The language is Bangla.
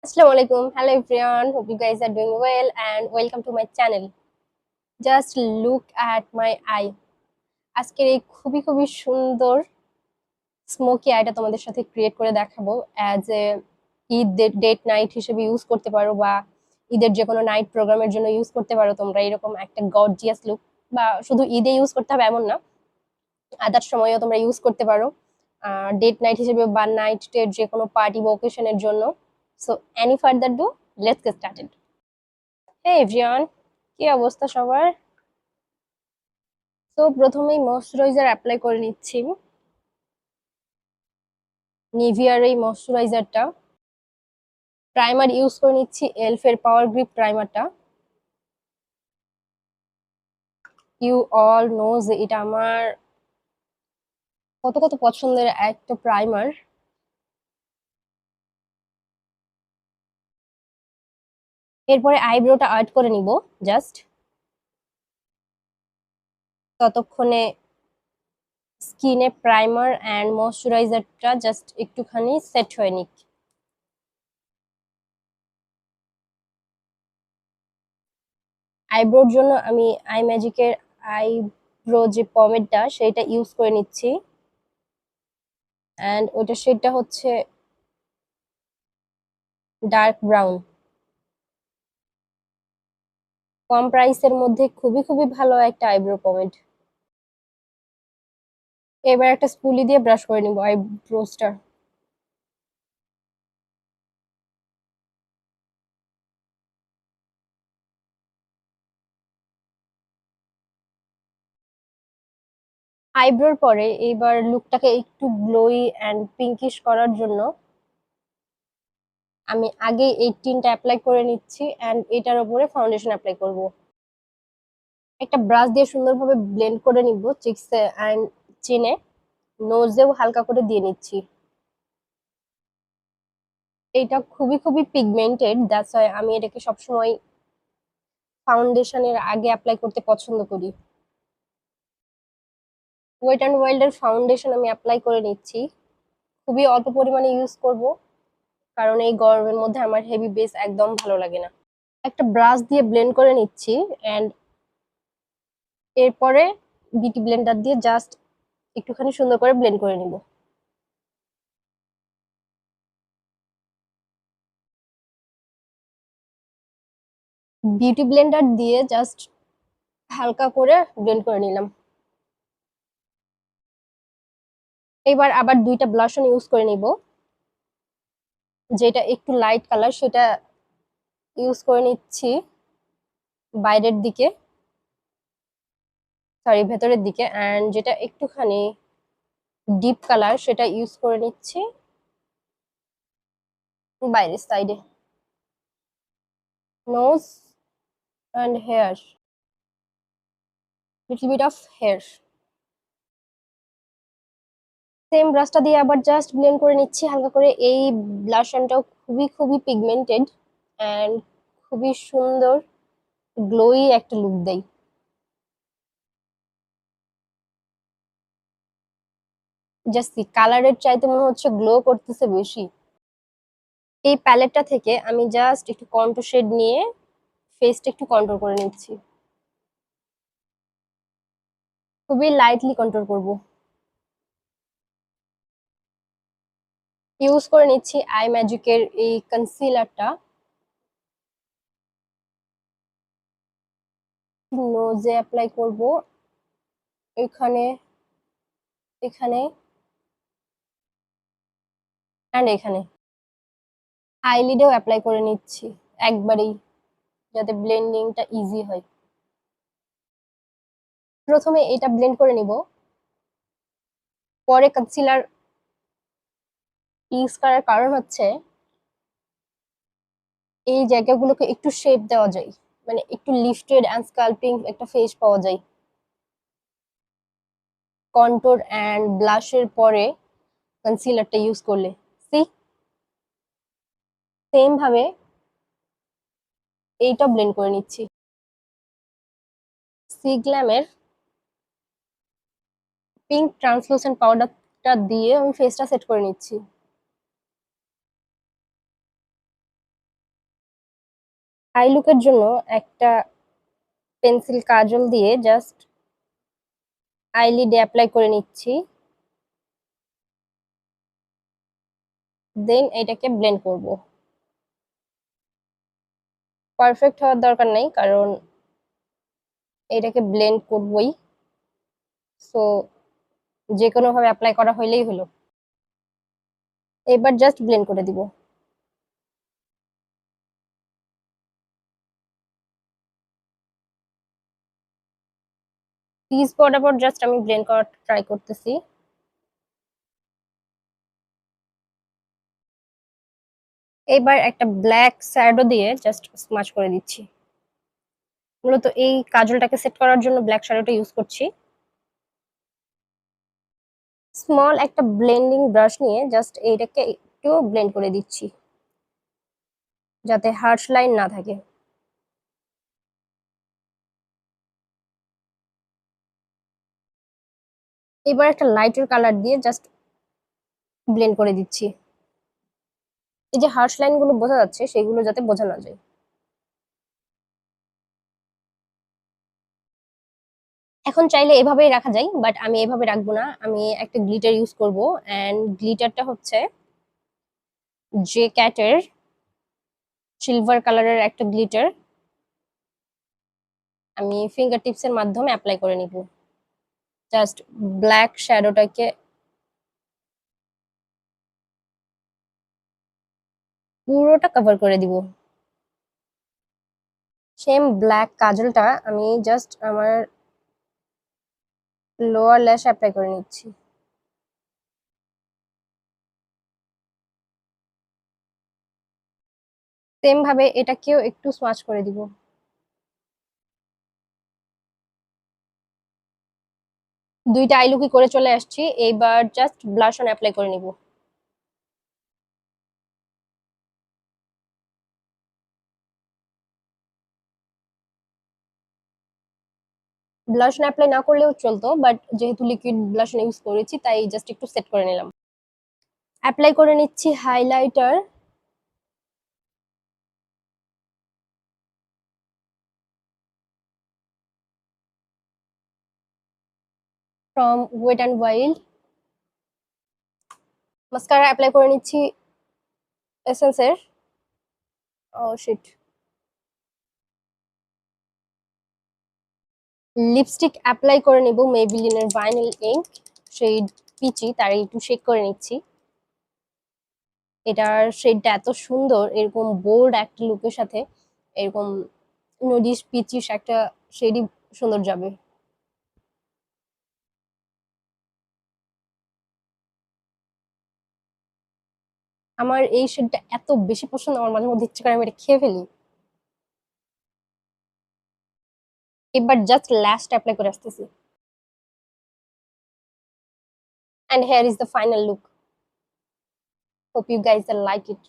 Assalamualaikum. Hello everyone. Hope you guys are doing well and welcome to my channel. Just look at my eye. আজকের এই খুবই সুন্দর স্মোকি আইটা তোমাদের সাথে ক্রিয়েট করে দেখাবো as a Eid date night হিসেবে ইউজ করতে পারো বা ঈদের যে কোনো নাইট প্রোগ্রামের জন্য ইউজ করতে পারো তোমরা এরকম একটা গর্জিয়াস লুক বা শুধু ঈদে ইউজ করতে হবে এমন না, আদার সময়ও তোমরা ইউজ করতে পারো ডেট নাইট হিসেবে বা নাইটের যে কোনো পার্টি বা ওকেশনের জন্য। So any further ado, let's get started. Hey everyone, কি অবস্থা সবার? তো প্রথমেই ময়শ্চারাইজার অ্যাপ্লাই করে নিচ্ছি, নিভিয়ার এই ময়শ্চারাইজারটা। প্রাইমার ইউজ করে নিচ্ছি এলফের পাওয়ার গ্রিপ প্রাইমারটা। ইউ অল নো যে এটা আমার কত পছন্দের একটা প্রাইমার। এরপরে আইব্রোটা আর্ট করে নিব জাস্ট, ততক্ষণে স্কিনে প্রাইমার অ্যান্ড ময়শ্চারাইজারটা জাস্ট একটুখানি সেট হয়ে নিক। আইব্রোর জন্য আমি আই ম্যাজিকের আইব্রো যে পমেডটা সেটা ইউজ করে নিচ্ছি, অ্যান্ড ওইটা শেডটা হচ্ছে ডার্ক ব্রাউন। কম প্রাইসের মধ্যে খুবই ভালো একটা আইব্রো পমেড। এবার একটা স্পুলি দিয়ে ব্রাশ করে নিব আইব্রোসটা। আইব্রোর পরে এবার লুকটাকে একটু গ্লোই অ্যান্ড পিঙ্কিশ করার জন্য আমি আগে এই টিনটা অ্যাপ্লাই করে নিচ্ছি অ্যান্ড এটার উপরে ফাউন্ডেশন অ্যাপ্লাই করব। একটা ব্রাশ দিয়ে সুন্দরভাবে ব্লেন্ড করে নিব চিকসে অ্যান্ড চিনে, নোজেও হালকা করে দিয়ে নিচ্ছি। এটা খুবই পিগমেন্টেড, দ্যাটস ওয়াই আমি এটাকে সবসময় ফাউন্ডেশনের আগে অ্যাপ্লাই করতে পছন্দ করি। ওয়েট অ্যান্ড ওয়াইল্ডের ফাউন্ডেশন আমি অ্যাপ্লাই করে নিচ্ছি, খুবই অল্প পরিমাণে ইউজ করব কারণ এই গরমের মধ্যে আমার হেভি বেস একদম ভালো লাগে না। একটা ব্রাশ দিয়ে ব্লেন্ড করে নিচ্ছি অ্যান্ড এরপরে বিউটি ব্লেন্ডার দিয়ে জাস্ট একটুখানি সুন্দর করে ব্লেন্ড করে নিব। বিউটি ব্লেন্ডার দিয়ে জাস্ট হালকা করে ব্লেন্ড করে নিলাম। এবার আবার দুইটা ব্লাশন ইউজ করে নিব, যেটা একটু লাইট কালার সেটা ইউজ করে নিচ্ছি বাইরের দিকে, সরি ভেতরের দিকে, অ্যান্ড যেটা একটুখানি ডিপ কালার সেটা ইউজ করে নিচ্ছি বাইরের সাইডে, nose and here, little bit of here. Same ব্রাশটা দিয়ে আবার জাস্ট ব্লেন্ড করে নিচ্ছি হালকা করে। এই ব্লাশনটাও খুবই পিগমেন্টেড অ্যান্ড খুবই সুন্দর গ্লোই একটা লুক দেয়। জাস্ট কালারের চাইতে মনে হচ্ছে গ্লো করতেছে বেশি। এই প্যালেটটা থেকে আমি জাস্ট একটু কন্ট্রো শেড নিয়ে ফেসটা একটু কন্ট্রোল করে নিচ্ছি, খুবই লাইটলি কন্ট্রোল করব। ইউজ করে নিচ্ছি আই ম্যাজিকের এই কনসিলারটা, নোজে অ্যাপ্লাই করব, এখানে এখানে অ্যান্ড এখানে। আইলিডেও অ্যাপ্লাই করে নিচ্ছি একবারেই, যাতে ব্লেন্ডিংটা ইজি হয়। প্রথমে এটা ব্লেন্ড করে নিব, পরে কনসিলার ইউজ করার কারণ হচ্ছে এই জায়গাগুলোকে একটু শেপ দেওয়া যায়, মানে একটু লিফটেড অ্যান্ড স্কাল্পিং একটা ফেস পাওয়া যায় কন্ট্যুর অ্যান্ড ব্লাশের পরে কনসিলারটা ইউজ করলে। সি সেম ভাবে এইটা ব্লেন্ড করে নিচ্ছি। সি গ্ল্যামের পিঙ্ক ট্রান্সলুসেন্ট পাউডারটা দিয়ে আমি ফেসটা সেট করে নিচ্ছি। আই লুকের জন্য একটা পেন্সিল কাজল দিয়ে জাস্ট আইলিডে অ্যাপ্লাই করে নিচ্ছি, দেন এটাকে ব্লেন্ড করব। পারফেক্ট হওয়ার দরকার নেই, কারণ এটাকে ব্লেন্ড করবই, সো যে কোনো ভাবে অ্যাপ্লাই করা হইলেই হলো। এবার জাস্ট ব্লেন্ড করে দিব। পিস বরাবর জাস্ট আমি ব্লেন্ড করার ট্রাই করতেছি। এবার একটা ব্ল্যাক শ্যাডো দিয়ে জাস্ট স্মাচ করে দিচ্ছি। মূলত এই কাজলটাকে সেট করার জন্য ব্ল্যাক শ্যাডোটা ইউজ করছি। স্মল একটা ব্লেন্ডিং ব্রাশ নিয়ে জাস্ট এইটাকে একটু ব্লেন্ড করে দিচ্ছি, যাতে হার্শ লাইন না থাকে। এবার একটা লাইটার কালার দিয়ে জাস্ট ব্লেন্ড করে দিচ্ছি। এই যে হার্শ লাইন গুলো বোঝা যাচ্ছে, সেগুলো যাতে বোঝা না যায়। এখন চাইলে এভাবেই রাখা যায়, বাট আমি এভাবে রাখবো না, আমি একটা গ্লিটার ইউজ করব। এন্ড গ্লিটারটা হচ্ছে জে ক্যাটের সিলভার কালারের একটা গ্লিটার। আমি ফিঙ্গার টিপসের মাধ্যমে অ্যাপ্লাই করে নিব। জাস্ট ব্ল্যাক শ্যাডোটাকে পুরোটা কভার করে দিব। সেম ব্ল্যাক কাজলটা আমি জাস্ট আমার লোয়ার ল্যাশ অ্যাপ্লাই করে নিচ্ছি। সেম ভাবে এটাকেও একটু সোয়াচ করে দিব। দুইটা আইলুকি করে চলে আসছি, এইবার জাস্ট ব্লাশ অন অ্যাপ্লাই করে নিব। ব্লাশ অন অ্যাপ্লাই না করলেও চলতো, বাট যেহেতু লিকুইড ব্লাশ অন ইউজ করেছি তাই জাস্ট একটু সেট করে নিলাম। অ্যাপ্লাই করে নিচ্ছি highlighter. From wet and wild. Mascara apply করে নিচ্ছি এসেন্সের। Oh shit. লিপস্টিক অ্যাপ্লাই করে নিব মেবিলিনের ভাইনাল ইঙ্ক শেড পিচি, তার একটু শেক করে নিচ্ছি। এটার শেডটা এত সুন্দর, এরকম বোল্ড একটা লুকের সাথে এরকম নডিস পিচিস একটা শেডই সুন্দর যাবে। আমার এই শেডটা এত বেশি পছন্দ, আমার মাঝে মধ্যে ইচ্ছে করে আমি এটা খেয়ে ফেলি। এবার জাস্ট লাস্ট অ্যাপ্লাই করে আসতেছি। And here is the final look. Hope you guys will like it.